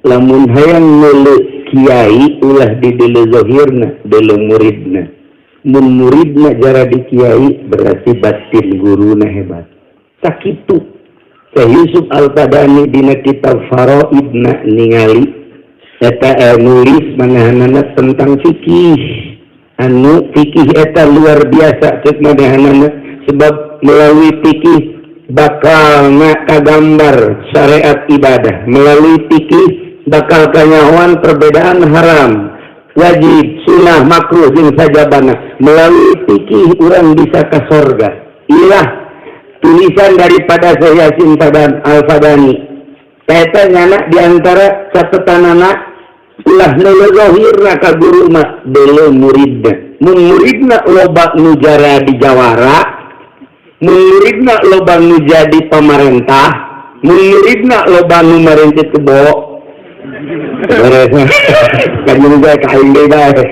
lamun hayang ngeuleuh kiai ulah di deuleu zahirna deuleu muridna. Mun muridna jara di kiai berarti batin guruna hebat. Sakitu Syekh Yusuf Al-Qadani dina kitab Faraidna ningali eta nulis manahanana tentang fikih. Anu fikih eta luar biasa ceuk manahanana sebab melalui fikih bakal kagambar syariat ibadah, melalui fikih bakal kanyahoan perbedaan haram, wajib, sunnah, makruh jeung sajabana. Melalui fikih urang bisa ka sorga. Inilah tulisan daripada Syekh Yasin Al-Fadani. Eta nyana di antara catetanana ulah neuleuh zahirna ka guru mah deuleuh muridna. Mun muridna loba nu jara di jawara, mun muridna loba nu jadi pamarentah, mun muridna loba nu marentit kebo. Kanjeng saya kain bae.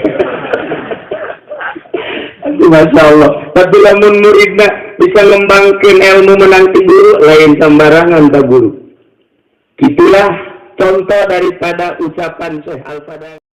Masya Allah. Tapi lamun muridna bisa ngembangkeun ilmu menang ti guru lain sembarangan ta guru. Itulah contoh daripada ucapan Syekh Al-Fadani.